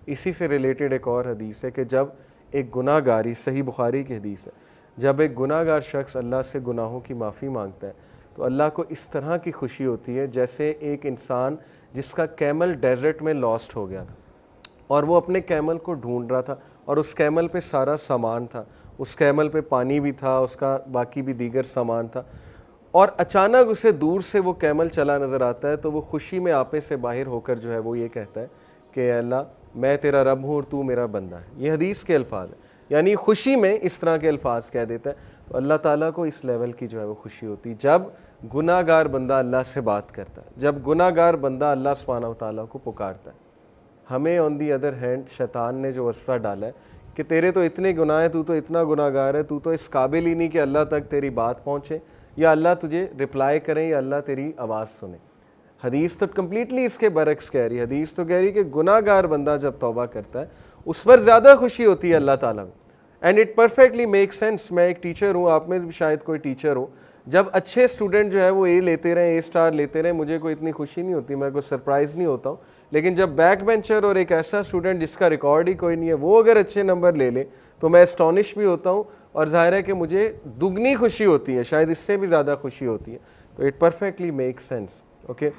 اسی سے ریلیٹڈ ایک اور حدیث ہے کہ جب ایک گناہ گار، صحیح بخاری کی حدیث ہے، جب ایک گناہ گار شخص اللہ سے گناہوں کی معافی مانگتا ہے تو اللہ کو اس طرح کی خوشی ہوتی ہے جیسے ایک انسان جس کا کیمل ڈیزرٹ میں لاسٹ ہو گیا تھا اور وہ اپنے کیمل کو ڈھونڈ رہا تھا، اور اس کیمل پہ سارا سامان تھا، اس کیمل پہ پانی بھی تھا، اس کا باقی بھی دیگر سامان تھا، اور اچانک اسے دور سے وہ کیمل چلا نظر آتا ہے تو وہ خوشی میں آپے سے باہر ہو کر جو ہے وہ یہ کہتا ہے کہ اے اللہ میں تیرا رب ہوں اور تو میرا بندہ ہے۔ یہ حدیث کے الفاظ ہیں، یعنی خوشی میں اس طرح کے الفاظ کہہ دیتا ہے۔ تو اللہ تعالیٰ کو اس لیول کی جو ہے وہ خوشی ہوتی ہے جب گناہ گار بندہ اللہ سے بات کرتا ہے، جب گناہ گار بندہ اللہ سبحانہ و تعالیٰ کو پکارتا ہے۔ ہمیں آن دی ادر ہینڈ شیطان نے جو وصفہ ڈالا ہے کہ تیرے تو اتنے گناہ ہیں، تو اتنا گناہ گار ہے، تو اس قابل ہی نہیں کہ اللہ تک تیری بات پہنچے یا اللہ تجھے رپلائی کریں یا اللہ تیری آواز سنے۔ حدیث تو کمپلیٹلی اس کے برعکس کہہ رہی ہے، حدیث تو کہہ رہی ہے کہ گناہ گار بندہ جب توبہ کرتا ہے اس پر زیادہ خوشی ہوتی ہے اللہ تعالیٰ کو۔ And it perfectly make sense. میں ایک ٹیچر ہوں، آپ میں بھی شاید کوئی ٹیچر ہو، جب اچھے اسٹوڈنٹ جو ہے وہ اے لیتے رہیں، اے اسٹار لیتے رہیں، مجھے کوئی اتنی خوشی نہیں ہوتی، میں کوئی سرپرائز نہیں ہوتا ہوں، لیکن جب بیک بینچر اور ایک ایسا اسٹوڈنٹ جس کا ریکارڈ ہی کوئی نہیں ہے وہ اگر اچھے نمبر لے لے تو میں اسٹونش بھی ہوتا ہوں، اور ظاہر ہے کہ مجھے دگنی خوشی ہوتی ہے، شاید اس سے بھی زیادہ خوشی ہوتی ہے۔ تو it perfectly make sense, okay.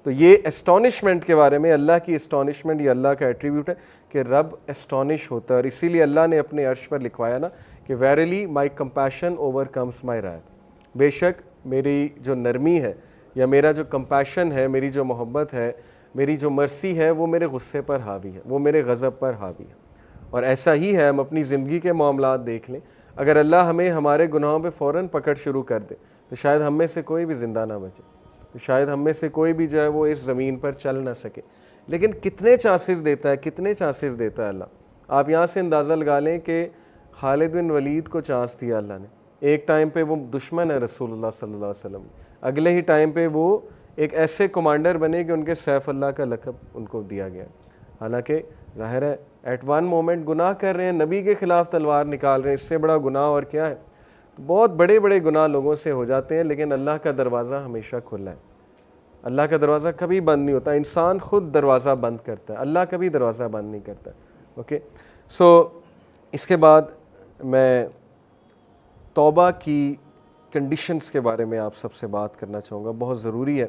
تو یہ اسٹونشمنٹ کے بارے میں، اللہ کی اسٹونشمنٹ یہ اللہ کا ایٹریبیوٹ ہے کہ رب اسٹونش ہوتا ہے، اور اسی لیے اللہ نے اپنے عرش پر لکھوایا نا کہ ویریلی مائی کمپیشن اوور کمس مائی رائت، بے شک میری جو نرمی ہے یا میرا جو کمپیشن ہے، میری جو محبت ہے، میری جو مرسی ہے، وہ میرے غصے پر حاوی ہے، وہ میرے غضب پر حاوی ہے۔ اور ایسا ہی ہے، ہم اپنی زندگی کے معاملات دیکھ لیں، اگر اللہ ہمیں ہمارے گناہوں پہ فوراً پکڑ شروع کر دے تو شاید ہم میں سے کوئی بھی زندہ نہ بچے، تو شاید ہم میں سے کوئی بھی جو ہے وہ اس زمین پر چل نہ سکے۔ لیکن کتنے چانسز دیتا ہے، کتنے چانسز دیتا ہے اللہ۔ آپ یہاں سے اندازہ لگا لیں کہ خالد بن ولید کو چانس دیا اللہ نے، ایک ٹائم پہ وہ دشمن ہے رسول اللہ صلی اللہ علیہ وسلم، اگلے ہی ٹائم پہ وہ ایک ایسے کمانڈر بنے کہ ان کے سیف اللہ کا لقب ان کو دیا گیا، حالانکہ ظاہر ہے ایٹ ون مومنٹ گناہ کر رہے ہیں، نبی کے خلاف تلوار نکال رہے ہیں، اس سے بڑا گناہ اور کیا ہے۔ بہت بڑے بڑے گناہ لوگوں سے ہو جاتے ہیں، لیکن اللہ کا دروازہ ہمیشہ کھلا ہے، اللہ کا دروازہ کبھی بند نہیں ہوتا، انسان خود دروازہ بند کرتا ہے، اللہ کبھی دروازہ بند نہیں کرتا، اوکے۔ سو اس کے بعد میں توبہ کی کنڈیشنز کے بارے میں آپ سب سے بات کرنا چاہوں گا۔ بہت ضروری ہے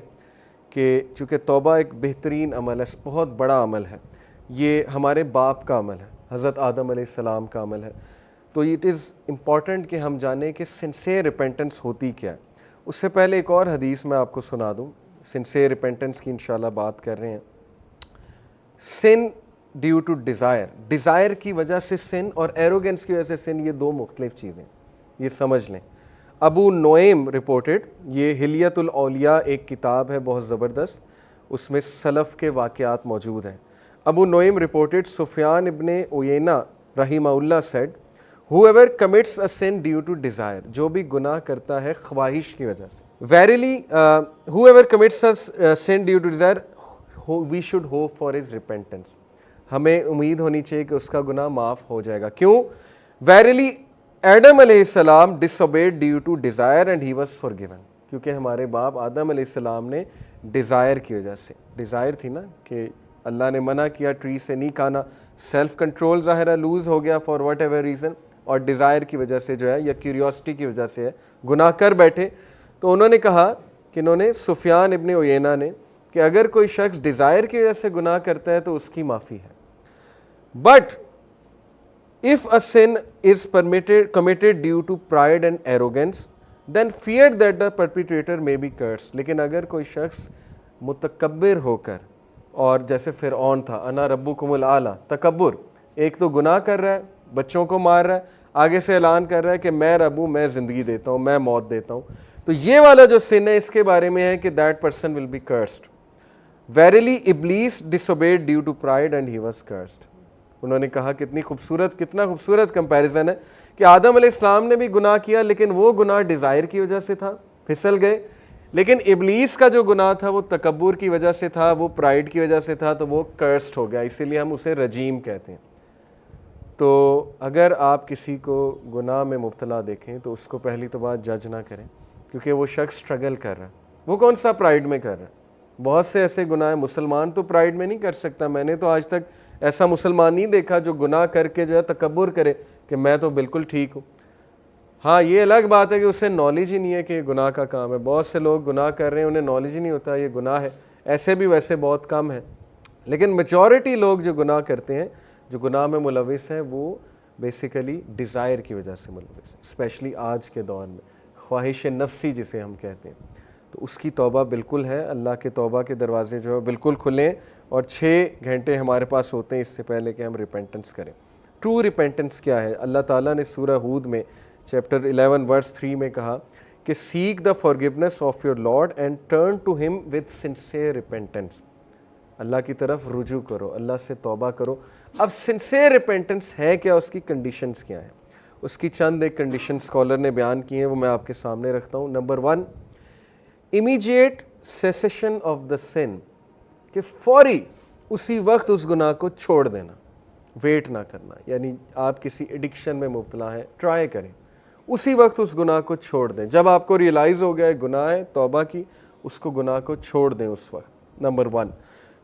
کہ چونکہ توبہ ایک بہترین عمل ہے، بہت بڑا عمل ہے، یہ ہمارے باپ کا عمل ہے، حضرت آدم علیہ السلام کا عمل ہے، تو اٹ از امپورٹنٹ کہ ہم جانیں کہ سنسیئر ریپینٹنس ہوتی کیا ہے۔ اس سے پہلے ایک اور حدیث میں آپ کو سنا دوں، سنسیئر ریپینٹنس کی انشاءاللہ بات کر رہے ہیں۔ سن ڈیو ٹو ڈیزائر، ڈیزائر کی وجہ سے سن اور ایروگنس کی وجہ سے سن، یہ دو مختلف چیزیں، یہ سمجھ لیں۔ ابو نعیم رپورٹڈ، یہ حلیۃ الاولیاء ایک کتاب ہے بہت زبردست، اس میں سلف کے واقعات موجود ہیں۔ ابو نعیم رپورٹڈ سفیان ابن عیینہ رحمہ اللہ sad whoever commits a sin due to desire، جو بھی گناہ کرتا ہے خواہش کی وجہ سے، verily whoever commits a sin due to desire we should hope for his repentance، ہمیں امید ہونی چاہیے کہ اس کا گناہ معاف ہو جائے گا۔ کیوں؟ verily آدم علیہ السلام disobeyed due to desire and he was forgiven، کیونکہ ہمارے باپ آدم علیہ السلام نے ڈیزائر کی وجہ سے، ڈیزائر تھی نا کہ اللہ نے منع کیا ٹری سے نہیں کھانا، سیلف کنٹرول ظاہرہ لوز ہو گیا فار واٹ ایور ریزن، اور ڈیزائر کی وجہ سے جو ہے یا کیوریوسٹی کی وجہ سے ہے گناہ کر بیٹھے۔ تو انہوں نے کہا کہ انہوں نے سفیان ابن عیینہ نے کہ اگر کوئی شخص ڈیزائر کی وجہ سے گناہ کرتا ہے تو اس کی معافی ہے، but if a sin is committed due to pride and arrogance then fear that the perpetrator may be cursed، لیکن اگر کوئی شخص متکبر ہو کر، اور جیسے فرعون تھا انا ربکم الاعلیٰ، تکبر، ایک تو گناہ کر رہا ہے، بچوں کو مار رہا ہے، آگے سے اعلان کر رہا ہے کہ میں رب ہوں، میں زندگی دیتا ہوں، میں موت دیتا ہوں، تو یہ والا جو سن ہے اس کے بارے میں ہے کہ that person will be cursed۔ verily Iblis disobeyed due to pride and he was cursed۔ انہوں نے کہا کتنا خوبصورت کمپیریزن ہے کہ آدم علیہ السلام نے بھی گناہ کیا لیکن وہ گناہ ڈیزائر کی وجہ سے تھا، پھسل گئے، لیکن ابلیس کا جو گناہ تھا وہ تکبر کی وجہ سے تھا، وہ پرائڈ کی وجہ سے تھا، تو وہ کرسڈ ہو گیا، اسی لیے ہم اسے رجیم کہتے ہیں۔ تو اگر آپ کسی کو گناہ میں مبتلا دیکھیں تو اس کو پہلی تو بات جج نہ کریں، کیونکہ وہ شخص سٹرگل کر رہا ہے، وہ کون سا پرائڈ میں کر رہا ہے۔ بہت سے ایسے گناہ ہیں، مسلمان تو پرائڈ میں نہیں کر سکتا، میں نے تو آج تک ایسا مسلمان نہیں دیکھا جو گناہ کر کے جو ہے تکبر کرے کہ میں تو بالکل ٹھیک ہوں. ہاں یہ الگ بات ہے کہ اسے نالج ہی نہیں ہے کہ یہ گناہ کا کام ہے. بہت سے لوگ گناہ کر رہے ہیں, انہیں نالج ہی نہیں ہوتا یہ گناہ ہے. ایسے بھی ویسے بہت کم ہیں, لیکن میجورٹی لوگ جو گناہ کرتے ہیں, جو گناہ میں ملوث ہیں, وہ بیسیکلی ڈیزائر کی وجہ سے ملوث ہیں, اسپیشلی آج کے دور میں خواہش نفسی جسے ہم کہتے ہیں. تو اس کی توبہ بالکل ہے, اللہ کے توبہ کے دروازے جو ہے بالکل کھلیں, اور 6 گھنٹے ہمارے پاس ہوتے ہیں اس سے پہلے کہ ہم ریپینٹنس کریں. ٹرو ریپینٹنس کیا ہے؟ اللہ تعالیٰ نے سورہ ہود میں چیپٹر 11 ورس 3 میں کہا کہ seek the forgiveness of your lord and turn to him with sincere repentance. اللہ کی طرف رجوع کرو, اللہ سے توبہ کرو. اب سنسیئر ریپینٹنس ہے کیا, اس کی کنڈیشنز کیا ہیں؟ اس کی چند ایک کنڈیشن اسکالر نے بیان کی ہیں, وہ میں آپ کے سامنے رکھتا ہوں. Number 1, immediate cessation of the sin, کہ فوری اسی وقت اس گناہ کو چھوڑ دینا, ویٹ نہ کرنا. یعنی آپ کسی ایڈکشن میں مبتلا ہیں, ٹرائی کریں اسی وقت اس گناہ کو چھوڑ دیں. جب آپ کو ریئلائز ہو گیا ہے گناہ ہے, توبہ کی, اس کو گناہ کو چھوڑ دیں اس وقت. Number 1.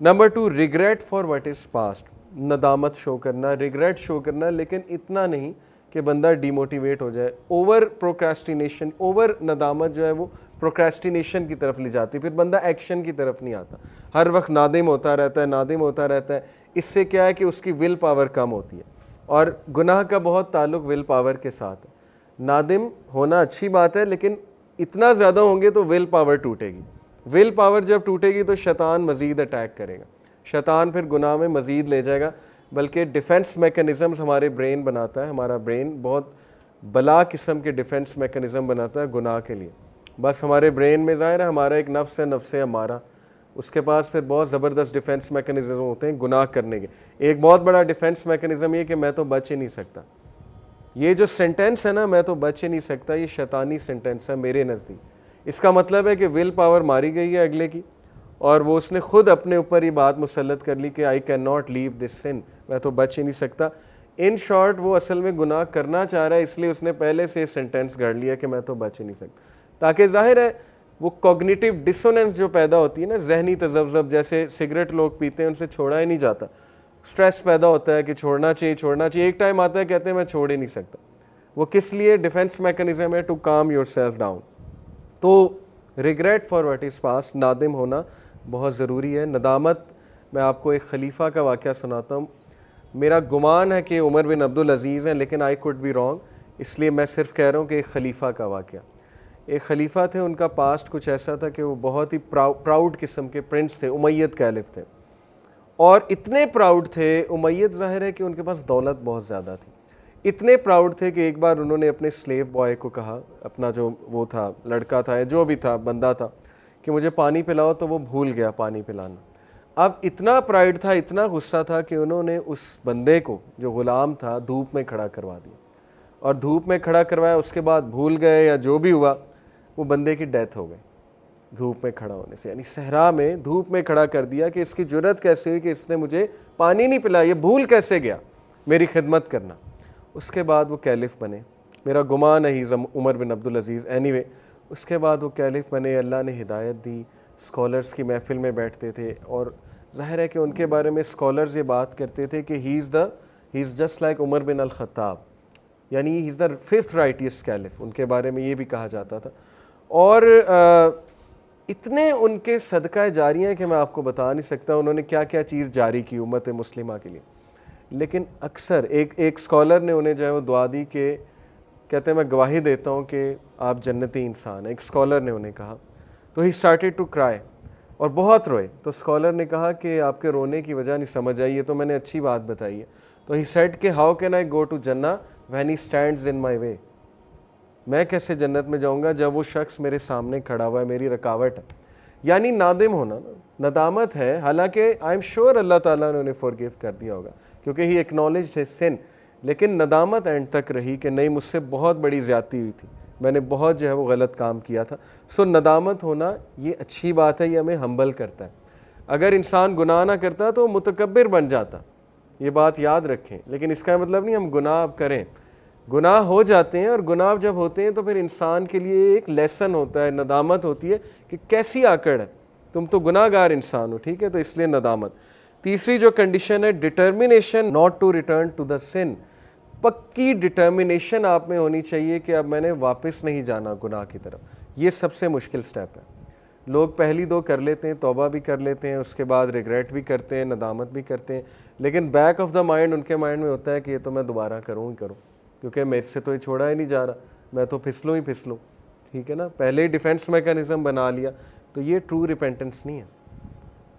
Number 2, regret for what is past, ندامت شو کرنا, ریگریٹ شو کرنا, لیکن اتنا نہیں کہ بندہ ڈی موٹیویٹ ہو جائے. اوور پروکریسٹینیشن, اوور ندامت جو ہے وہ پروکریسٹینیشن کی طرف لے جاتی ہے, پھر بندہ ایکشن کی طرف نہیں آتا, ہر وقت نادم ہوتا رہتا ہے, نادم ہوتا رہتا ہے. اس سے کیا ہے کہ اس کی ول پاور کم ہوتی ہے, اور گناہ کا بہت تعلق ول پاور کے ساتھ ہے. نادم ہونا اچھی بات ہے, لیکن اتنا زیادہ ہوں گے تو ول پاور ٹوٹے گی. ول پاور جب ٹوٹے گی تو شیطان مزید اٹیک کرے گا, شیطان پھر گناہ میں مزید لے جائے گا. بلکہ ڈیفنس میکنزمز ہمارے برین بناتا ہے, ہمارا برین بہت بلا قسم کے ڈیفنس میکنزم بناتا ہے گناہ کے لیے. بس ہمارے برین میں ظاہر ہے ہمارا ایک نفس ہے, نفس ہمارا, اس کے پاس پھر بہت زبردست ڈیفنس میکنزم ہوتے ہیں گناہ کرنے کے. ایک بہت بڑا ڈیفنس میکنزم یہ کہ میں تو بچ ہی نہیں سکتا. یہ جو سینٹینس ہے نا, میں تو بچ ہی نہیں سکتا, یہ شیطانی سینٹینس ہے میرے نزدیک. اس کا مطلب ہے کہ ول پاور ماری گئی ہے اگلے کی, اور وہ اس نے خود اپنے اوپر یہ بات مسلط کر لی کہ آئی کین ناٹ لیو دس سن, میں تو بچ ہی نہیں سکتا. ان شارٹ وہ اصل میں گناہ کرنا چاہ رہا ہے, اس لیے اس نے پہلے سے سینٹینس گھڑ لیا کہ میں تو بچ ہی نہیں سکتا, تاکہ ظاہر ہے وہ کوگنیٹیو ڈسوننس جو پیدا ہوتی ہے نا, ذہنی تذبذب, جیسے سگریٹ لوگ پیتے ہیں ان سے چھوڑا ہی نہیں جاتا, سٹریس پیدا ہوتا ہے کہ چھوڑنا چاہیے چھوڑنا چاہیے, ایک ٹائم آتا ہے کہتے ہیں میں چھوڑ ہی نہیں سکتا. وہ کس لیے؟ ڈیفنس میکنزم ہے, to calm yourself down. تو regret for what is past, نادم ہونا بہت ضروری ہے. ندامت, میں آپ کو ایک خلیفہ کا واقعہ سناتا ہوں. میرا گمان ہے کہ عمر بن عبدالعزیز ہیں, لیکن آئی کوڈ بی رانگ, اس لیے میں صرف کہہ رہا ہوں کہ ایک خلیفہ کا واقعہ. ایک خلیفہ تھے, ان کا پاسٹ کچھ ایسا تھا کہ وہ بہت ہی پراؤڈ قسم کے پرنس تھے, امید کیلف تھے, اور اتنے پراؤڈ تھے. امید ظاہر ہے کہ ان کے پاس دولت بہت زیادہ تھی. اتنے پراؤڈ تھے کہ ایک بار انہوں نے اپنے سلیو بوائے کو کہا, اپنا جو وہ تھا لڑکا تھا یا جو بھی تھا بندہ تھا, کہ مجھے پانی پلاؤ, تو وہ بھول گیا پانی پلانا. اب اتنا پرائڈ تھا, اتنا غصہ تھا کہ انہوں نے اس بندے کو جو غلام تھا دھوپ میں کھڑا کروا دیا, اور دھوپ میں کھڑا کروایا. اس کے بعد بھول گئے یا جو بھی ہوا, وہ بندے کی ڈیتھ ہو گئی دھوپ میں کھڑا ہونے سے. یعنی صحرا میں دھوپ میں کھڑا کر دیا کہ اس کی جرت کیسے ہوئی کہ اس نے مجھے پانی نہیں پلایا, یہ بھول کیسے گیا میری خدمت کرنا. اس کے بعد وہ کیلف بنے, میرا گمان ہے عمر بن عبدالعزیز. اینی وے, اس کے بعد وہ کیلف بنے, اللہ نے ہدایت دی, اسکالرس کی محفل میں بیٹھتے تھے, اور ظاہر ہے کہ ان کے بارے میں اسکالرز یہ بات کرتے تھے کہ ہی از جسٹ لائک عمر بن الخطاب, یعنی ہی از دا 5th رائٹیسٹ کیلف, ان کے بارے میں یہ بھی کہا جاتا تھا. اور اتنے ان کے صدقہ جاریہ ہیں کہ میں آپ کو بتا نہیں سکتا انہوں نے کیا کیا چیز جاری کی امت مسلمہ کے لیے. لیکن اکثر ایک اسکالر نے انہیں جو ہے وہ دعا دی کہ کہتے ہیں میں گواہی دیتا ہوں کہ آپ جنتی انسان ہیں. ایک اسکالر نے انہیں کہا, تو ہی اسٹارٹیڈ ٹو کرائے, اور بہت روئے. تو اسکالر نے کہا کہ آپ کے رونے کی وجہ نہیں سمجھ آئی, یہ تو میں نے اچھی بات بتائی ہے. تو ہی سیڈ کہ how can I go to Jannah when he stands in my way, میں کیسے جنت میں جاؤں گا جب وہ شخص میرے سامنے کھڑا ہوا ہے, میری رکاوٹ ہے. یعنی نادم ہونا, ندامت ہے, حالانکہ آئی ایم شیور اللہ تعالیٰ نے انہیں فورگیو کر دیا ہوگا کیونکہ ہی ایکنالجڈ ہز سن, لیکن ندامت اینڈ تک رہی کہ نہیں مجھ سے بہت بڑی زیادتی ہوئی تھی, میں نے بہت جو ہے وہ غلط کام کیا تھا. سو ندامت ہونا یہ اچھی بات ہے, یہ ہمیں ہمبل کرتا ہے. اگر انسان گناہ نہ کرتا تو متکبر بن جاتا, یہ بات یاد رکھیں. لیکن اس کا مطلب نہیں ہم گناہ اب کریں, گناہ ہو جاتے ہیں, اور گناہ جب ہوتے ہیں تو پھر انسان کے لیے ایک لیسن ہوتا ہے, ندامت ہوتی ہے کہ کیسی آکڑ ہے, تم تو گناہ گار انسان ہو, ٹھیک ہے, تو اس لیے ندامت. تیسری جو کنڈیشن ہے determination not to return to the sin. پکی ڈٹرمنیشن آپ میں ہونی چاہیے کہ اب میں نے واپس نہیں جانا گناہ کی طرف. یہ سب سے مشکل سٹیپ ہے. لوگ پہلی دو کر لیتے ہیں, توبہ بھی کر لیتے ہیں, اس کے بعد ریگریٹ بھی کرتے ہیں, ندامت بھی کرتے ہیں, لیکن back of the mind in کے مائنڈ میں ہوتا ہے کہ یہ تو میں دوبارہ کروں ہی کروں, کیونکہ میرے سے تو یہ چھوڑا ہی نہیں جا رہا, میں تو پھسلوں. ٹھیک ہے نا, پہلے ہی ڈیفینس میکانزم بنا لیا. تو یہ ٹرو ریپینٹنس نہیں ہے.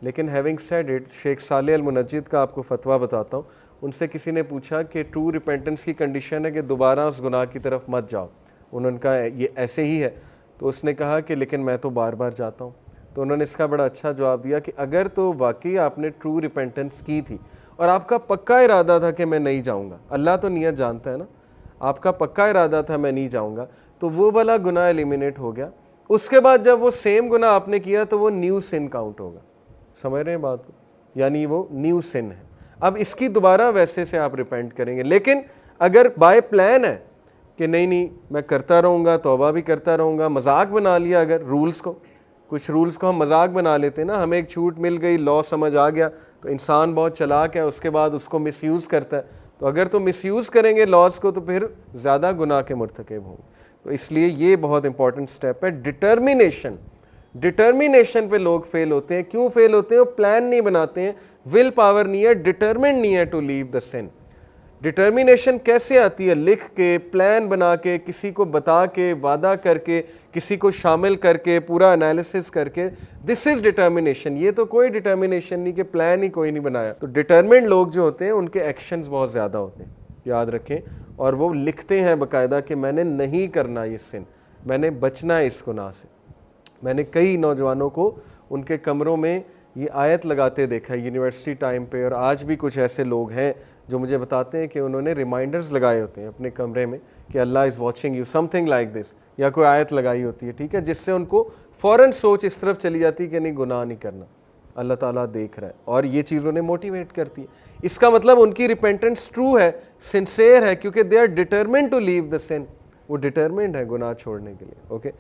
لیکن ہیونگ سیڈ اٹ, شیخ صالح المنجد کا آپ کو فتویٰ بتاتا ہوں. ان سے کسی نے پوچھا کہ ٹرو ریپینٹنس کی کنڈیشن ہے کہ دوبارہ اس گناہ کی طرف مت جاؤ. انہوں نے کہا یہ ایسے ہی ہے. تو اس نے کہا کہ لیکن میں تو بار بار جاتا ہوں. تو انہوں نے اس کا بڑا اچھا جواب دیا کہ اگر تو واقعی آپ نے ٹرو ریپینٹنس کی تھی اور آپ کا پکا ارادہ تھا کہ میں نہیں جاؤں گا, اللہ تو نیت جانتا ہے نا, آپ کا پکا ارادہ تھا میں نہیں جاؤں گا, تو وہ والا گناہ ایلیمینیٹ ہو گیا. اس کے بعد جب وہ سیم گناہ آپ نے کیا تو وہ نیو سن کاؤنٹ ہوگا. سمجھ رہے ہیں بات کو, یعنی وہ نیو سن ہے. اب اس کی دوبارہ ویسے سے آپ ریپینٹ کریں گے. لیکن اگر بائی پلان ہے کہ نہیں میں کرتا رہوں گا, توبہ بھی کرتا رہوں گا, مذاق بنا لیا, اگر رولز کو, کچھ رولز کو ہم مذاق بنا لیتے ہیں نا, ہمیں ایک چھوٹ مل گئی, لا سمجھ آ گیا, تو انسان بہت چلاک ہے, اس کے بعد اس کو مس یوز کرتا ہے. تو اگر تو مس یوز کریں گے لاز کو تو پھر زیادہ گناہ کے مرتکب ہوں گے. تو اس لیے یہ بہت امپورٹنٹ سٹیپ ہے ڈٹرمنیشن پہ لوگ فیل ہوتے ہیں. کیوں فیل ہوتے ہیں؟ وہ پلان نہیں بناتے ہیں, ول پاور نہیں ہے, ڈٹرمنڈ نہیں ہے to leave the sun. Determination کیسے آتی ہے؟ لکھ کے, پلان بنا کے, کسی کو بتا کے, وعدہ کر کے, کسی کو شامل کر کے, پورا انالیسس کر کے. دس از ڈٹرمنیشن. یہ تو کوئی ڈٹرمنیشن نہیں کہ پلان ہی کوئی نہیں بنایا. تو ڈٹرمنڈ لوگ جو ہوتے ہیں ان کے ایکشنز بہت زیادہ ہوتے ہیں, یاد رکھیں. اور وہ لکھتے ہیں باقاعدہ کہ میں نے نہیں کرنا یہ سن, میں نے بچنا ہے اس گناہ سے. میں نے کئی نوجوانوں کو ان کے کمروں میں یہ آیت لگاتے دیکھا یونیورسٹی ٹائم پہ, اور آج بھی کچھ ایسے لوگ ہیں جو مجھے بتاتے ہیں کہ انہوں نے ریمائنڈرز لگائے ہوتے ہیں اپنے کمرے میں کہ Allah is watching you, something like this, یا کوئی آیت لگائی ہوتی ہے, ٹھیک ہے, جس سے ان کو فوراً سوچ اس طرف چلی جاتی ہے کہ نہیں گناہ نہیں کرنا, اللہ تعالیٰ دیکھ رہا ہے. اور یہ چیز انہیں موٹیویٹ کرتی ہے. اس کا مطلب ان کی ریپینٹنس ٹرو ہے, سنسیئر ہے, کیونکہ دے آر ڈٹرمنڈ ٹو لیو دا سن. وہ ڈٹرمنڈ ہے گناہ چھوڑنے کے لیے. اوکے.